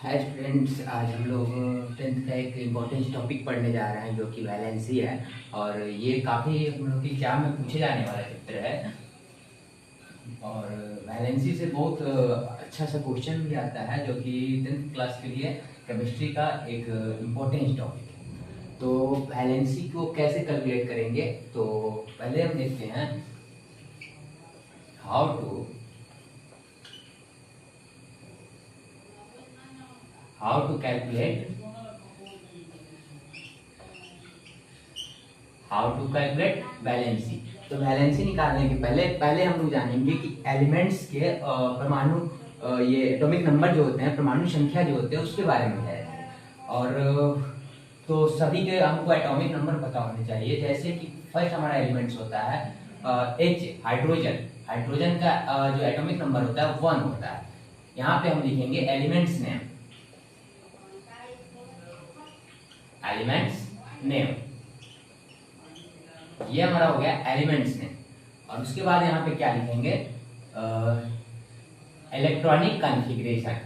Hi students, आज हम लोग टेंथ का एक इम्पोर्टेंट टॉपिक पढ़ने जा रहे हैं जो कि वैलेंसी है। और ये काफ़ी हम लोग की एग्जाम में पूछे जाने वाला चैप्टर है। और वैलेंसी से बहुत अच्छा सा क्वेश्चन भी आता है जो कि टेंथ क्लास के लिए केमिस्ट्री का एक इम्पोर्टेंट टॉपिक है। तो वैलेंसी को कैसे कैलकुलेट करेंगे, तो पहले हम देखते हैं हाउ टू calculate वैलेंसी। तो वैलेंसी निकालने के पहले हम लोग जानेंगे कि एलिमेंट्स के परमाणु ये एटॉमिक नंबर जो होते हैं, परमाणु संख्या जो होते हैं उसके बारे में है। और तो सभी के हमको एटॉमिक नंबर पता होने चाहिए। जैसे कि फर्स्ट हमारा एलिमेंट्स होता है H, हाइड्रोजन का जो एटॉमिक नंबर होता है 1 होता है। यहाँ पे हम लिखेंगे एलिमेंट्स नेम, ये हमारा हो गया एलिमेंट्स नेम। और उसके बाद यहाँ पे क्या लिखेंगे, इलेक्ट्रॉनिक कॉन्फ़िगरेशन।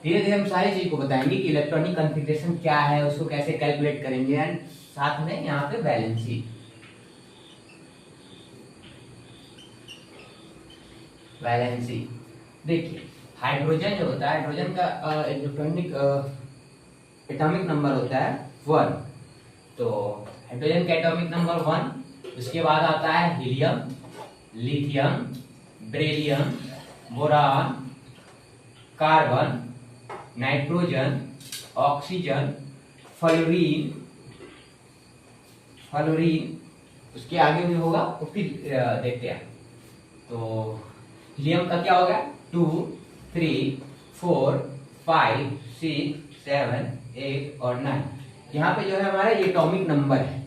धीरे धीरे हम सारी चीज को बताएंगे कि इलेक्ट्रॉनिक कॉन्फ़िगरेशन क्या है, उसको कैसे कैलकुलेट करेंगे, एंड साथ में यहाँ पे वैलेंसी। देखिए, हाइड्रोजन जो होता है, हाइड्रोजन का इलेक्ट्रॉनिक एटॉमिक नंबर होता है 1। तो हाइड्रोजन का एटॉमिक नंबर 1। उसके बाद आता है helium, lithium, beryllium, boron, carbon, nitrogen, oxygen, fluorine. उसके आगे भी होगा तो फिर देखते हैं। तो हीलियम का क्या होगा 2, 3, 4, 5, 6, 7, 8 और 9। यहाँ पे जो है हमारा ये एटॉमिक नंबर है।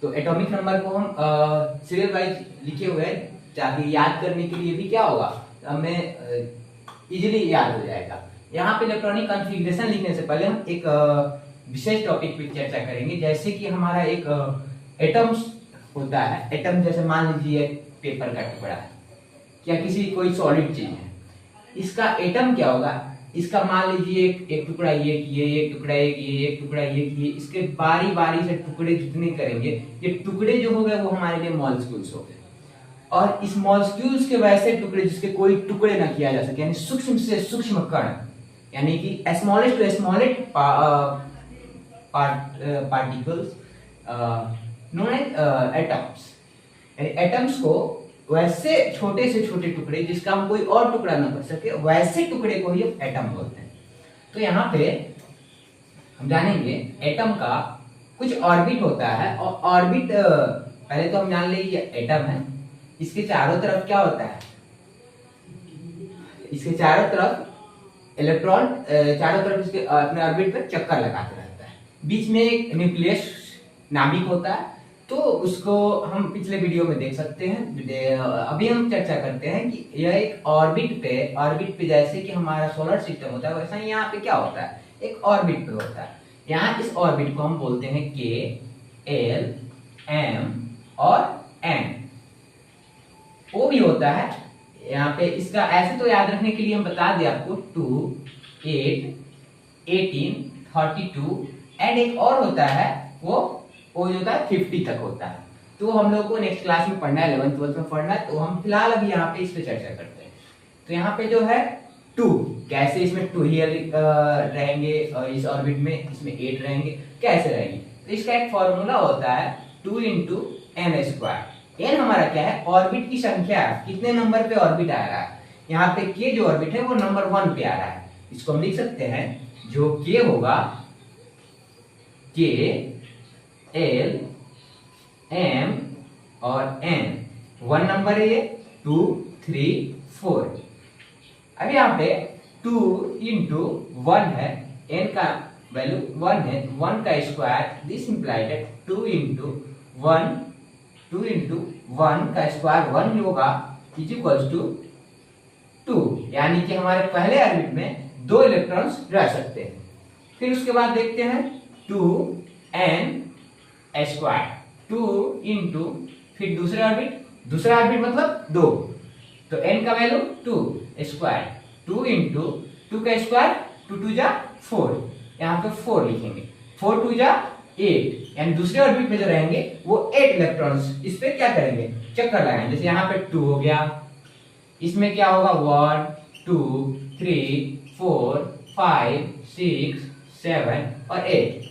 तो एटॉमिक नंबर को हम सीरियल वाइज लिखे हुए हैं ताकि याद करने के लिए भी क्या होगा, हमें इजीली याद हो जाएगा। यहाँ पे इलेक्ट्रॉनिक कॉन्फ़िगरेशन लिखने से पहले हम एक विशेष टॉपिक पे चर्चा करेंगे। जैसे कि हमारा एक एटम्स होता है। एटम जैसे मान लीजिए पेपर का टुकड़ा है या किसी कोई सॉलिड चीज है, इसका एटम क्या होगा, इसका मान लीजिए एक टुकड़ा ये, एक टुकड़ा ये, एक टुकड़ा ये, इसके बारी बारी से टुकड़े जितने करेंगे, ये टुकड़े जो हो गए वो हमारे लिए मॉलिक्यूल्स हो गए। और इस मॉलिक्यूल्स के वैसे टुकड़े जिसके कोई टुकड़े ना किया जा सके, यानी सूक्ष्म से सूक्ष्म कण, यानी कि smallest to smallest particles known as atoms. Atoms को वैसे छोटे से छोटे टुकड़े जिसका हम कोई और टुकड़ा ना कर सके, वैसे टुकड़े को ही एटम बोलते हैं। तो यहाँ पे हम जानेंगे एटम का कुछ ऑर्बिट होता है। और ऑर्बिट पहले तो हम जान ले ये एटम है, इसके चारों तरफ क्या होता है, इसके चारों तरफ इलेक्ट्रॉन चारों तरफ इसके अपने ऑर्बिट पे चक्कर लगाते रहता है। बीच में एक न्यूक्लियस नाभिक होता है, तो उसको हम पिछले वीडियो में देख सकते हैं। अभी हम चर्चा करते हैं कि यह एक ऑर्बिट पे जैसे कि हमारा सोलर सिस्टम होता है, वैसा ही यहाँ पे क्या होता है, एक ऑर्बिट पे होता है। यहाँ इस ऑर्बिट को हम बोलते हैं के, एल, एम और एन। ओ भी होता है यहाँ पे। इसका ऐसे तो याद रखने के लिए हम बता दें आपको 2, 8, 18, 32 एंड एक और होता है वो जो होता है 50 तक होता है। तो हम लोग को नेक्स्ट क्लास में पढ़ना है, 11th 12th में पढ़ना है। तो हम फिलहाल अभी यहाँ पे इस पे चर्चा करते हैं। तो यहाँ पे जो है 2, कैसे इसमें 2 ही रहेंगे, इस ऑर्बिट में इसमें 8 रहेंगे, कैसे रहेंगे। तो इसका एक फॉर्मूला होता है 2 × n²। n हमारा क्या है, ऑर्बिट की संख्या, कितने नंबर पे ऑर्बिट आ रहा है। यहाँ पे k जो ऑर्बिट है वो नंबर 1 पे आ रहा है। इसको हम लिख सकते हैं, जो k होगा k, एल, एम और एन। 1 नंबर है ये, 2, 3, 4। अब यहाँ पे 2 × 1 है, n का वैल्यू 1 है, 1 का स्क्वायर, दिस इंप्लाइड 2 × 1 का स्क्वायर 1 होगा इज इक्वल्स टू 2। यानी कि हमारे पहले ऑर्बिट में 2 इलेक्ट्रॉन्स रह सकते हैं। फिर उसके बाद देखते हैं 2n², 2 × फिर दूसरा ऑर्बिट मतलब 2, तो n का वैल्यू 2 स्क्वायर, 2 × 2 का स्क्वायर 2 2 जा 4, यहाँ पे 4 लिखेंगे, 4 2 जा 8, यानी दूसरे ऑर्बिट में जो रहेंगे वो 8 इलेक्ट्रॉन्स इस पे क्या करेंगे, चक्कर लगाएंगे। जैसे यहाँ पे 2 हो गया, इसमें क्या होगा 1 2 3 4 5 6 7 और 8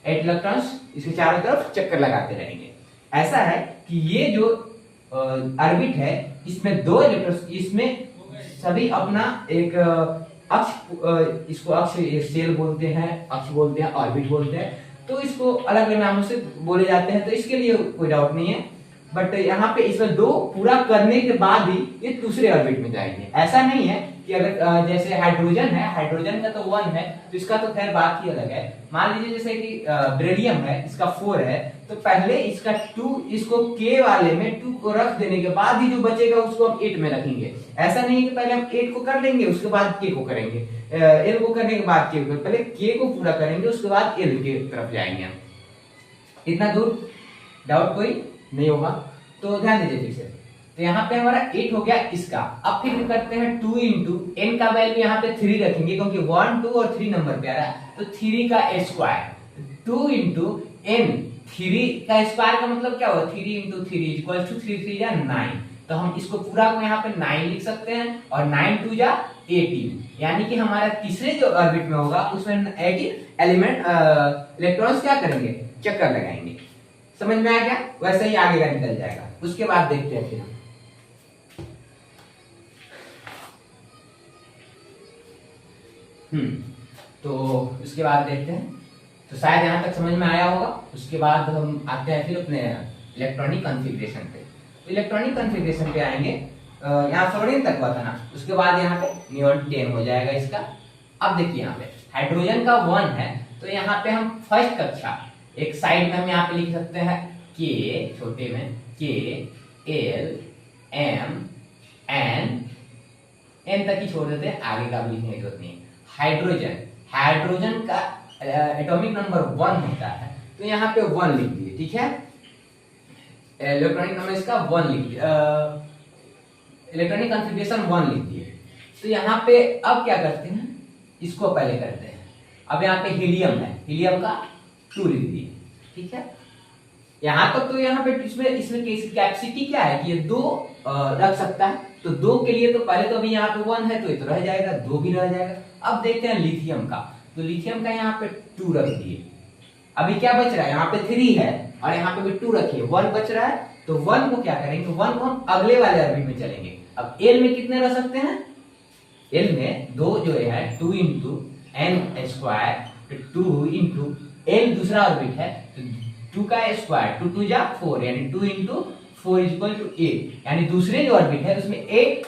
इलेक्ट्रॉन्स इसके चारों तरफ चक्कर लगाते रहेंगे। ऐसा है कि ये जो ऑर्बिट है इसमें 2 इलेक्ट्रॉन्स, इसमें सभी अपना एक अक्ष, इसको अक्ष सेल बोलते हैं, अक्ष बोलते हैं, ऑर्बिट बोलते हैं, तो इसको अलग अलग नामों से बोले जाते हैं, तो इसके लिए कोई डाउट नहीं है। बट यहाँ पे इसमें 2 पूरा करने के बाद ही ये दूसरे ऑर्बिट में जाएंगे। ऐसा नहीं है कि अगर जैसे हाइड्रोजन है, हाइड्रोजन का तो 1 है तो इसका तो खैर बात ही अलग है। मान लीजिए जैसे कि बेरिलियम है, इसका 4 है, तो पहले इसका 2, इसको K वाले में 2 को रख देने के बाद ही जो बचेगा उसको हम 8 में रखेंगे। ऐसा नहीं है कि पहले हम 8 को कर लेंगे उसके बाद K को करेंगे, L को करने के बाद K को, पहले K को पूरा करेंगे उसके बाद L के तरफ जाएंगे हम। इतना दूर डाउट कोई नहीं होगा, तो ध्यान दीजिए फिर से। तो यहाँ पे हमारा 8 हो गया इसका। अब फिर करते हैं 2 इंटू n का वैल्यू यहाँ पे 3 रखेंगे क्योंकि 1 2 और 3 नंबर पे आ रहा है, तो 3 का स्क्वायर, 2 इंटू n, 3 का स्क्वायर का मतलब क्या होगा 3 इंटू 3 इक्वल टू 3 3 या 9, तो हम इसको पूरा को यहाँ पे 9 लिख सकते हैं और 9 2 जा 18, यानी कि हमारा तीसरे जो ऑर्बिट में होगा उसमें 18 एलिमेंट इलेक्ट्रॉन्स क्या करेंगे, चक्कर लगाएंगे। समझ में आ गया? वैसे ही आगे का निकल जाएगा। उसके बाद देखते हैं फिर हम। तो उसके बाद देखते हैं, तो शायद यहां तक समझ में आया होगा। उसके बाद हम आते हैं फिर अपने इलेक्ट्रॉनिक कॉन्फ़िगरेशन पे। तो इलेक्ट्रॉनिक कॉन्फ़िगरेशन पे आएंगे, यहाँ फ्लोरीन तक हुआ था ना, उसके बाद यहाँ पे नियॉन 10 हो जाएगा इसका। अब देखिए यहाँ पे हाइड्रोजन का 1 है, तो यहाँ पे हम फर्स्ट कक्षा एक साइड में हम यहाँ पे लिख सकते हैं K, छोटे में K L M N, N तक ही छोड़ देते हैं, आगे का भी लिखने की जरूरत नहीं। हाइड्रोजन, हाइड्रोजन का एटॉमिक नंबर 1 होता है, तो यहाँ पे 1 लिख दिए, ठीक है। इलेक्ट्रॉनिक नंबर इसका 1 लिख दिया, इलेक्ट्रॉनिक कॉन्फ़िगरेशन 1 लिख दिए। तो यहाँ पे अब क्या करते हैं, इसको पहले करते हैं। अब यहाँ पे हीलियम है, हीलियम का 2 लिख दिए, ठीक है। यहाँ तक तो यहाँ पे इसमें कैपेसिटी क्या है कि ये 2 रख सकता है, तो 2 के लिए तो पहले तो अभी यहाँ पे 1 है तो ये तो रह जाएगा, 2 भी रह जाएगा। अब देखते हैं लिथियम का, तो लिथियम का यहाँ पे 2 रख दिए। अभी क्या बच रहा है, यहाँ पे 3 है और यहाँ पे भी 2 रखिए, 1 बच रहा है, तो 1 को क्या करेंगे, 1 को हम अगले वाले ऑर्बिट में चलेंगे। अब L में कितने रह सकते हैं, L में 2 जो है 2 into n square, 2 into L दूसरा ऑर्बिट है, तो 2 का स्क्वायर, 2 2 जा 4, यानी 2 इंटू 4 इक्वल टू 8, यानी दूसरे जो ऑर्बिट है उसमें 8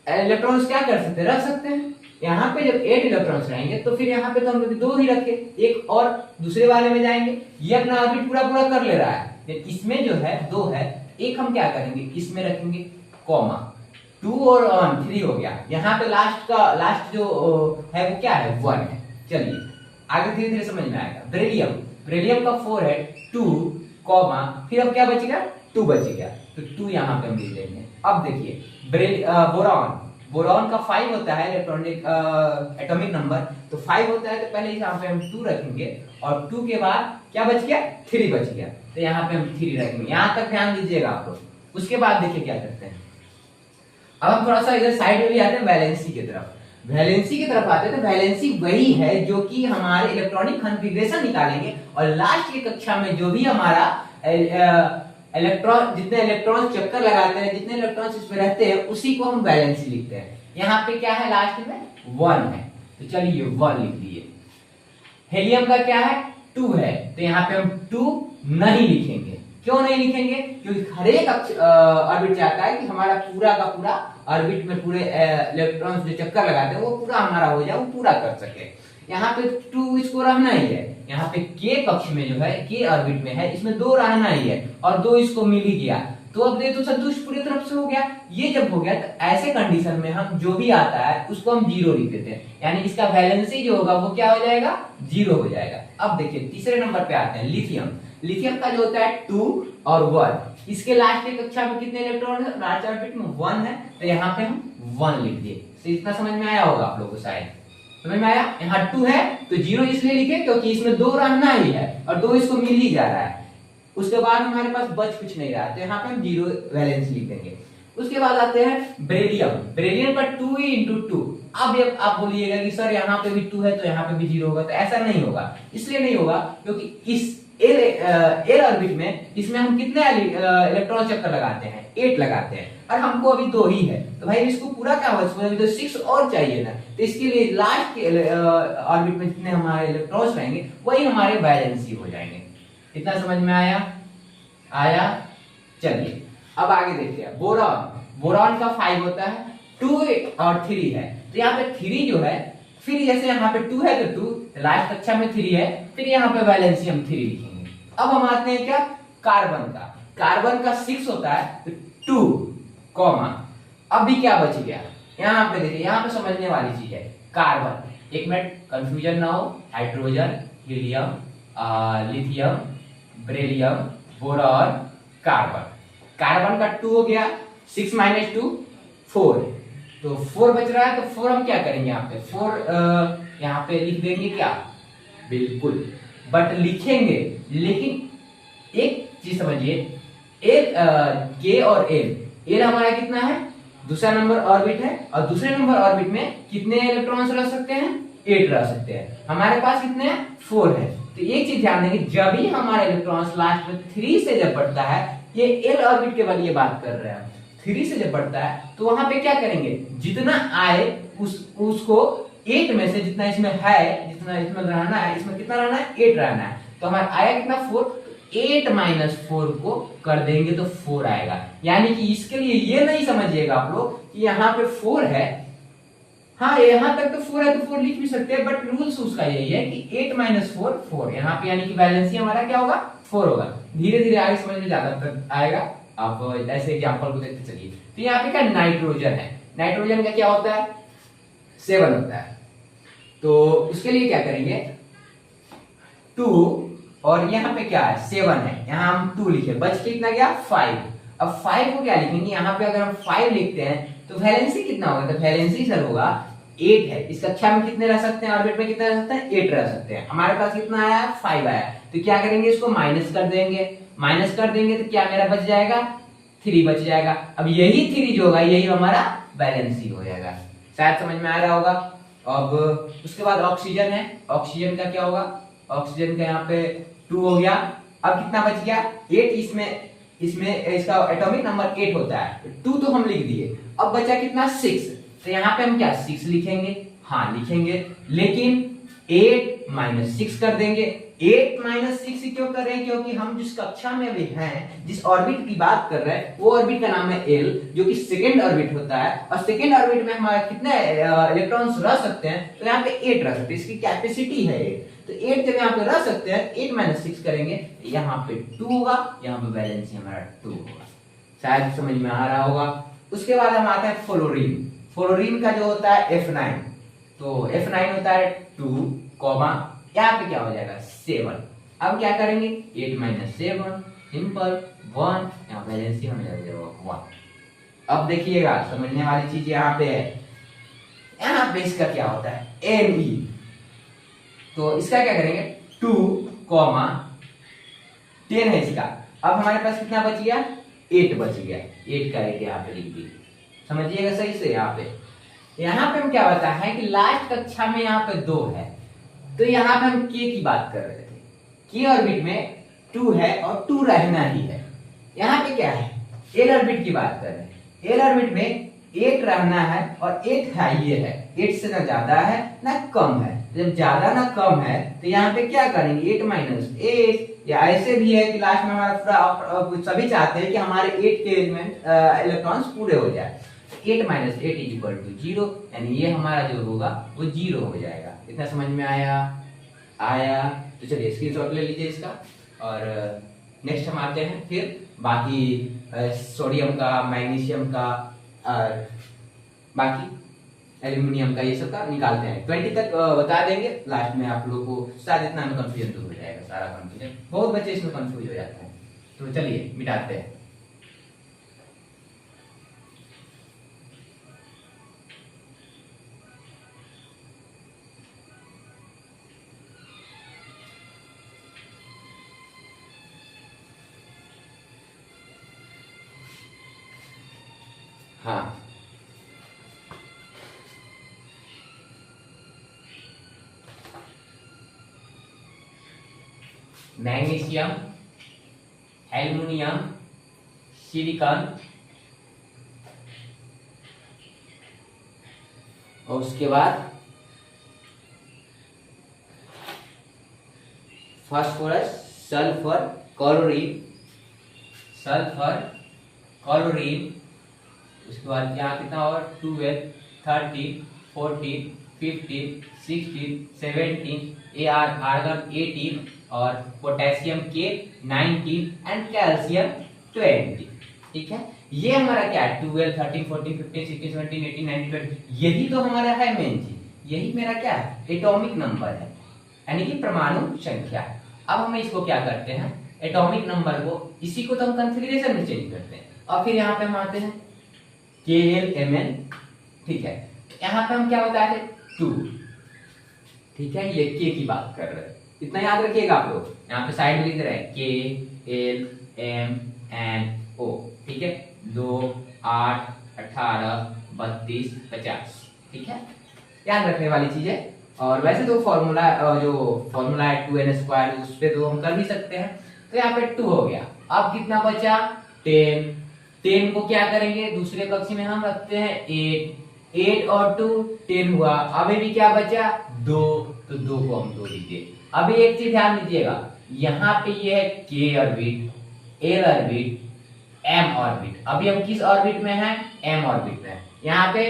इलेक्ट्रॉन्स क्या कर सकते हैं, रख सकते हैं। यहाँ पे जब 8 इलेक्ट्रॉन्स रहेंगे तो फिर यहाँ पे तो हम लोग 2 ही रखे, एक और दूसरे वाले में जाएंगे। ये अपना ऑर्बिट पूरा पूरा कर ले रहा है, इसमें जो है 2 है, एक हम क्या करेंगे इसमें रखेंगे कॉमा, 2 और 3 हो गया। यहाँ पे लास्ट जो है वो क्या है, 1 है। चलिए आगे धीरे धीरे समझ में आएगा। बेरिलियम, बेरिलियम का 4 है, 2 कॉमा, फिर अब क्या बचेगा, 2 बचेगा, तो 2 यहाँ पे हम लिख लेंगे। अब देखिए बोरॉन, बोरॉन का 5 होता है इलेक्ट्रॉनिक एटॉमिक नंबर, तो 5 होता है, तो पहले यहाँ पे हम 2 रखेंगे और 2 के बाद क्या बच गया, 3 बच गया, तो यहाँ पे हम 3 रखेंगे। यहाँ तक ध्यान दीजिएगा आप लोग। उसके बाद देखिए क्या करते हैं, अब हम थोड़ा सा इधर साइड में भी आते हैं, वैलेंसी की तरफ। वैलेंसी की तरफ आते हैं, तो वैलेंसी वही है जो कि हमारे इलेक्ट्रॉनिक कॉन्फ़िगरेशन निकालेंगे और लास्ट की कक्षा में जो भी हमारा इलेक्ट्रॉन, जितने इलेक्ट्रॉन चक्कर लगाते हैं, जितने इलेक्ट्रॉन इसमें रहते हैं, उसी को हम वैलेंसी लिखते हैं। यहाँ पे क्या है, लास्ट में 1 है, तो चलिए 1 लिख दिए। हेलियम का क्या है, 2 है, तो यहाँ पे हम 2 नहीं लिखेंगे। क्यों नहीं लिखेंगे, क्योंकि हर एक ऑर्बिट चाहता है कि हमारा पूरा का पूरा ऑर्बिट में पूरे इलेक्ट्रॉन्स जो चक्कर लगाते हैं वो पूरा हमारा हो जाए, वो पूरा कर सके। यहाँ पे 2 इसको रहना ही है। यहाँ पे K कक्ष में जो है, K ऑर्बिट में है, इसमें 2 रहना ही है और 2 इसको मिल ही गया, तो अब ये तो संतुष्ट पूरी तरफ से हो गया। ये जब हो गया तो ऐसे कंडीशन में हम जो भी आता है उसको हम 0 लिख देते हैं, यानी इसका वैलेंसी जो होगा वो क्या हो जाएगा, 0 हो जाएगा। अब देखिए तीसरे नंबर पे आते हैं लिथियम। लिथियम का जो होता है 2 और 1, इसके लास्ट की कक्षा में कितने इलेक्ट्रॉन है, लास्ट ऑर्बिट में 1 है, तो यहाँ पे हम 1 लिख दिए। तो इतना समझ में आया होगा आप लोगों को शायद। समझ में आया? यहाँ 2 है तो 0 इसलिए लिखे क्योंकि इसमें 2 रहना ही है और 2 इसको मिल ही जा रहा है। उसके बाद हमारे पास बच कुछ नहीं रहा तो यहाँ पे हम 0 वैलेंस लिख देंगे। उसके बाद आते हैं बेरिलियम। बेरिलियम का 2 इंटू 2। अब आप बोलिएगा कि सर यहाँ पे भी 2 है तो यहाँ पे भी 0 होगा, तो ऐसा नहीं होगा। इसलिए नहीं होगा क्योंकि इस एल ऑर्बिट में इसमें हम कितने इलेक्ट्रॉन चक्कर लगाते हैं? 8 लगाते हैं और हमको अभी 2 ही है, तो भाई इसको पूरा क्या होगा? अभी तो 6 और चाहिए ना, तो इसके लिए लास्ट के ऑर्बिट में जितने हमारे इलेक्ट्रॉन्स रहेंगे वही हमारे वैलेंसी हो जाएंगे। इतना समझ में आया? चलिए अब आगे देखिए बोरॉन। बोरॉन का 5 होता है, 2 और 3 है, तो यहाँ पे 3 जो है, फिर जैसे यहाँ पे 2 है तो 2, लास्ट कक्षा में 3 है, फिर यहाँ पे वैलेंसी हम 3 लिखेंगे। अब हम आते हैं क्या? कार्बन का। कार्बन का 6 होता है तो 2 कॉमा, अब भी क्या बच गया? यहाँ पे देखिए, यहाँ पे समझने वाली चीज है। कार्बन, एक मिनट कंफ्यूजन ना हो, hydrogen, helium, lithium, beryllium, boron, carbon. Carbon का 2 हो गया, 6 माइनस 2 4, तो 4 बच रहा है, तो 4 हम क्या करेंगे? यहाँ पे 4 यहाँ पे लिख देंगे क्या? बिल्कुल, बट लिखेंगे, लेकिन एक चीज समझिए, एल के और एल हमारा कितना है? दूसरा नंबर ऑर्बिट है, और दूसरे नंबर ऑर्बिट में कितने इलेक्ट्रॉन्स रह सकते हैं? 8 रह सकते हैं। हमारे पास कितने हैं? 4 है। तो एक चीज ध्यान देंगे, जब भी हमारे इलेक्ट्रॉन्स लास्ट में 3 से जब बढ़ता है, ये एल ऑर्बिट के वाली ये बात कर रहे हैं, 3 से जब बढ़ता है तो वहां पे क्या करेंगे? जितना आए उसको 8 में से जितना इसमें है, जितना इसमें रहना है, इसमें कितना रहना है? 8 रहना है, तो हमारा आया कितना? 4। 8 माइनस 4 को कर देंगे तो 4 आएगा। यानी कि इसके लिए ये नहीं समझिएगा आप लोग कि यहाँ पे 4 है, हाँ यहां तक तो 4 है तो 4 लिख भी सकते हैं, बट रूल्स उसका यही है कि 8 माइनस 4 4, यहाँ पे यानी कि वैलेंसी हमारा क्या होगा? 4 होगा। धीरे धीरे आगे समझ में ज्यादा आएगा, आप ऐसे एग्जांपल को देखते चलिए। तो यहाँ पे क्या? नाइट्रोजन है। नाइट्रोजन का क्या होता है? 7 होता है, तो उसके लिए क्या करेंगे? 2 और यहाँ पे क्या है? 7 है, यहाँ हम 2 लिखे, बच के कितना गया? 5। अब 5 को क्या लिखेंगे? यहाँ पे अगर हम 5 लिखते हैं तो वैलेंसी कितना होगा? तो वैलेंसी सर होगा 8 है। इस कक्षा में कितने रह सकते हैं? ऑर्बिट में कितने रह सकते हैं? 8 रह सकते हैं। हमारे पास कितना आया? 5 आया, तो क्या करेंगे? इसको माइनस कर देंगे। माइनस कर देंगे तो क्या मेरा बच जाएगा? 3 बच जाएगा। अब यही 3 जो होगा यही हमारा वैलेंसी हो जाएगा। शायद समझ में आ रहा होगा। अब उसके बाद ऑक्सीजन है। ऑक्सीजन का क्या होगा? ऑक्सीजन का यहाँ पे 2 हो गया। अब कितना बच गया? 8। इसमें इसका एटॉमिक नंबर 8 होता है, 2 तो हम लिख दिए। अब बचा कितना? 6। तो यहाँ पे हम क्या 6 लिखेंगे? हाँ लिखेंगे, लेकिन 8 माइनस 6 कर देंगे। 8 माइनस 6 क्यों कर रहे हैं? क्योंकि हम जिस कक्षा में अभी हैं, जिस ऑर्बिट की बात कर रहे हैं, वो ऑर्बिट का नाम है एल, जो कि सेकेंड ऑर्बिट होता है। और सेकेंड ऑर्बिट में हमारे कितने इलेक्ट्रॉन्स रह सकते हैं? तो यहाँ पे 8 रह सकते हैं, इसकी कैपेसिटी है 8। तो 8 जब यहाँ पे रह सकते हैं, 8 माइनस 6 करेंगे, यहाँ पे 2 होगा, यहाँ पे वैलेंसी हमारा 2 होगा। शायद समझ में आ रहा होगा। उसके बाद हम आते हैं फ्लोरीन। फ्लोरीन का जो होता है F9, तो F9 होता है 2 कॉमा, यहाँ पे क्या हो जाएगा? 7। अब क्या करेंगे? 8 माइनस 7 सिंपल 1, यहाँ वैलेंसी हमें लग जाएगा 1। अब देखिएगा समझने वाली चीज यहाँ पे है। यहाँ पे इसका क्या होता है? Me, तो इसका क्या करेंगे? 2 कॉमा 10 है इसका। अब हमारे पास कितना बच गया? 8 बच गया। 8 का 8 यहाँ पे लिख दी, समझिएगा सही से। यहाँ पे हम क्या बता है कि लास्ट कक्षा में यहाँ पे 2 है, तो यहाँ पे हम के की बात कर रहे थे। के ऑर्बिट में 2 है और 2 रहना ही है। यहाँ पे क्या है? एल ऑर्बिट की बात कर रहे हैं। एल ऑर्बिट में 8 रहना है और 8 है, ये है 8 से ना ज्यादा है ना कम है। जब ज्यादा ना कम है तो यहाँ पे क्या करेंगे? 8 माइनस 8, या ऐसे भी है कि लास्ट में हमारा सभी चाहते हैं कि हमारे 8 के एलिमेंट इलेक्ट्रॉन्स पूरे हो जाए। 8 माइनस 8 इज इक्वल टू 0, यानी ये हमारा जो होगा वो 0 हो जाएगा। इतना समझ में आया? तो चलिए स्क्रीनशॉट ले लीजिए इसका, और नेक्स्ट हम आते हैं फिर बाकी सोडियम का, मैग्नीशियम का और बाकी एल्यूमिनियम का, ये सब का निकालते हैं। 20 तक बता देंगे। लास्ट में आप लोगों को शायद इतना में कंफ्यूजन दूर हो जाएगा, सारा कंफ्यूजन। बहुत बच्चे इसमें कंफ्यूज हो जाते हैं, तो चलिए मिटाते हैं। हाँ, मैग्नीशियम, एल्युमिनियम, सिलिकॉन और उसके बाद phosphorus, sulphur, chlorine, sulphur, chlorine, उसके बाद यहाँ कितना और 12, 13, 14, 15, 16, 17, आर्गन 18 और पोटेशियम के 19 एंड कैल्शियम 20। ठीक है, ये हमारा क्या है 12, 13, 14, 15, 16, 17, 18, 19, 20। यही तो हमारा है मेन चीज, यही मेरा क्या है एटॉमिक नंबर है, यानी कि परमाणु संख्या। अब हम इसको क्या करते हैं, एटॉमिक नंबर को, इसी को तो हम कॉन्फ़िगरेशन में चेंज करते हैं और फिर यहाँ पे हम आते हैं KLMN। ठीक है, यहाँ पे हम क्या बताए थे 2। ठीक है, ये K की बात कर रहे हैं, इतना याद रखिएगा आप लोग। यहाँ पे साइड में लिख रहे हैं KLMNO। ठीक है, 2, 8, 18, 32, 50। ठीक है, याद रखने वाली चीज है। और वैसे तो फॉर्मूला जो फॉर्मूला है 2n² उस पे तो हम कर भी सकते हैं। तो यहाँ पे 2 हो गया। अब कितना बचा 10। 10 को क्या करेंगे, दूसरे कक्ष में हम रखते हैं 8। 8 और 2 10 हुआ। अभी भी क्या बचा 2, तो 2 को हम 2 दीजिए। अभी एक चीज ध्यान दीजिएगा, यहाँ पे ये है K orbit, L orbit, M orbit. अभी हम किस ऑर्बिट में हैं, M ऑर्बिट में। यहाँ पे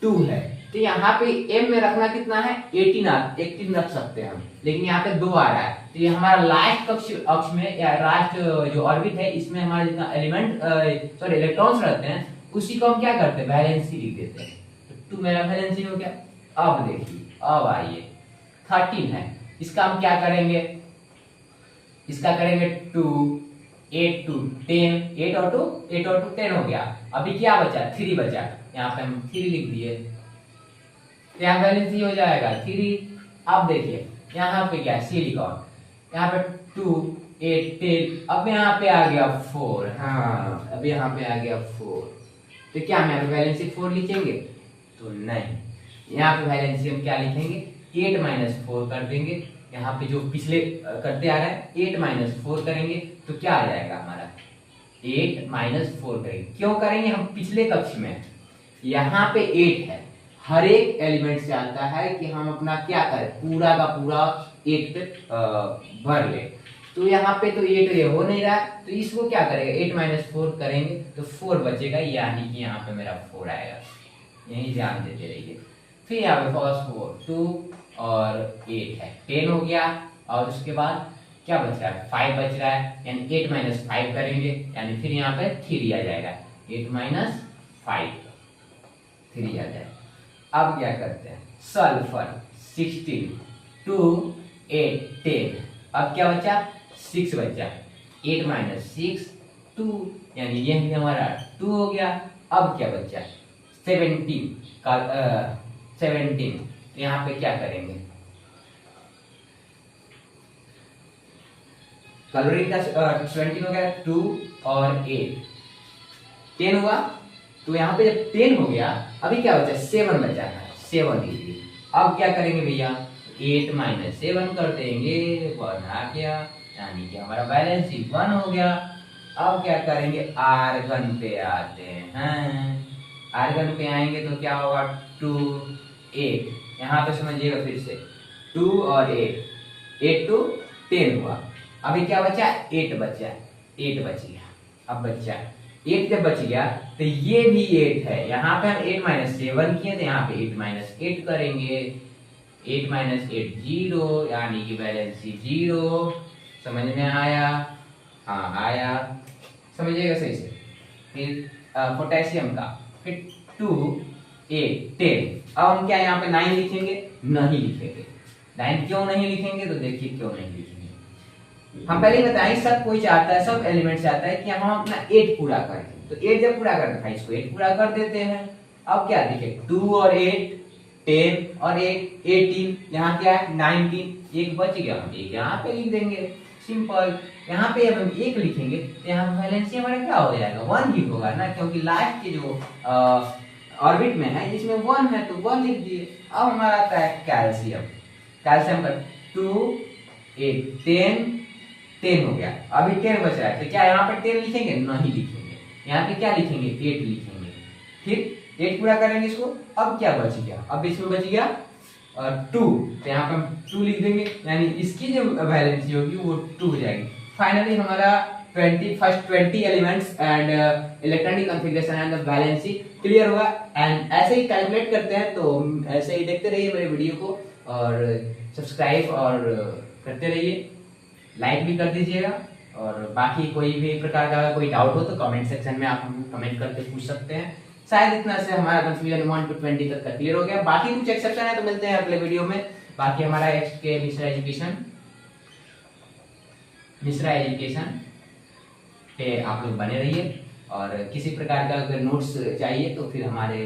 2 है तो यहाँ पे M में रखना कितना है 18 रख सकते हैं हम, लेकिन यहाँ पे 2 आ रहा है तो ये हमारा लास्ट अक्ष में या लास्ट जो ऑर्बिट है इसमें हमारा जितना एलिमेंट इलेक्ट्रॉन्स रहते हैं उसी को हम क्या करते हैं वैलेंसी लिख देते हैं। तो 2 मेरा वैलेंसी हो गया। अब देखिए, अब आइए 13 है, इसका हम क्या करेंगे, इसका करेंगे 2, 8 2 10, 8 और 2 10 हो गया। अभी क्या बचा 3 बचा, यहाँ पे हम 3 लिख दिए, यहाँ वैलेंसी हो जाएगा 3। अब देखिए यहाँ पे क्या सिलिकॉन, यहाँ पे 2, 8 10, अब यहाँ पे आ गया 4। हाँ, अब यहाँ पे आ गया 4, तो क्या हम यहाँ पे वैलेंसी 4 लिखेंगे, तो नहीं, यहाँ पे वैलेंसी हम क्या लिखेंगे 8 - 4 कर देंगे। यहाँ पे जो पिछले करते आ रहा है 8 - 4 करेंगे तो क्या आ जाएगा हमारा 8 - 4 करेंगे। क्यों करेंगे, हम पिछले कक्ष में यहाँ पे 8 है, हर एक एलिमेंट से आता है कि हम अपना क्या करें पूरा का पूरा 8 पे भर ले। तो यहाँ पे तो 8 ये हो नहीं रहा तो इसको क्या करेंगे 8 - 4 करेंगे तो 4 बचेगा, यानी कि यहाँ पे मेरा 4 आएगा। यही ध्यान देते रहिए। फिर यहाँ पे फर्स्ट 4 2 और 8 है 10 हो गया। और उसके बाद क्या बच रहा है 5 बच रहा है, यानी 8 - 5 करेंगे, यानी फिर यहाँ पे 3 आ जाएगा। 8 - 5 3 आ जाएगा। अब क्या करते हैं सल्फर 16 2 8 10, अब क्या बचा 6 बचा। 8 - 6 2, यानी ये हमारा 2 हो गया। अब क्या बचा 17 का 17, यहाँ पे क्या करेंगे कैलोरी का 17 हो गया 2 और 8 10 हुआ। तो यहाँ पे जब 10 हो गया अभी क्या बचा 7 बचा है, 7 लीजिए। अब क्या करेंगे भैया 8 - 7 कर देंगे, 1 आ गया, यानी कि हमारा बैलेंस 1 हो गया। अब क्या करेंगे आर्गन पे आते हैं। आर्गन पे आएंगे तो क्या होगा 2 8, यहाँ पे समझिएगा फिर से 2 और 8 8 2 10 हुआ। अभी क्या बचा 8 बचा, 8 बच गया। अब बचा 8 जब बच गया तो ये भी 8 है, यहाँ पे हम 8 - 7 किए तो यहाँ पे 8 - 8 करेंगे। 8 - 8 0, यानी कि बैलेंसी 0। समझ में आया, हाँ आया, समझिएगा सही से। फिर पोटेशियम का फिर 2 8 10। अब हम क्या यहाँ पे 9 लिखेंगे, नहीं लिखेंगे। 9 क्यों नहीं लिखेंगे तो देखिए क्यों नहीं लिखेंगे। हम पहले बताएं सब कोई चाहता है, सब एलिमेंट चाहता है कि हम अपना 8 पूरा करें। तो 8 जब पूरा कर देखा इसको 8 पूरा कर देते हैं। अब क्या दिखे 2 और 8 10 और 8 18, यहाँ क्या है 19, एक बच गया, हम एक यहाँ पे लिख देंगे। सिंपल। यहाँ पे हम 1 लिखेंगे तो यहाँ पे वैलेंसी हमारा क्या हो जाएगा, 1 ही होगा ना, क्योंकि लास्ट के जो ऑर्बिट में है इसमें 1 है तो 1 लिख दिए। अब हमारा आता है कैल्शियम। कैल्शियम का 2 8 10 10 हो गया, अभी 10 बच रहा है तो क्या यहाँ पर 10 लिखेंगे, नहीं लिखेंगे, यहाँ पे क्या लिखेंगे 8 लिखेंगे। फिर 8 पूरा करेंगे इसको। अब क्या बच गया, अब इसमें बच गया 2, तो यहाँ पे हम 2 लिख देंगे, यानी इसकी जो वैलेंसी होगी वो 2 हो जाएगी। फाइनली हमारा 20 elements and electronic configuration and valency clear हुआ। एंड ऐसे ही कैलकुलेट करते हैं, तो ऐसे ही देखते रहिए मेरे वीडियो को और सब्सक्राइब और करते रहिए, लाइक भी कर दीजिएगा। और बाकी कोई भी प्रकार का कोई डाउट हो तो कमेंट सेक्शन में आप हमको कमेंट करके पूछ सकते हैं। शायद इतना से हमारा कंफ्यूजन 1 to 20 तक का क्लियर हो गया। बाकी कुछ एक्सेप्शन है तो मिलते हैं अगले वीडियो में। बाकी हमारा के मिश्रा एजुकेशन पे आप लोग बने रहिए, और किसी प्रकार का अगर नोट्स चाहिए तो फिर हमारे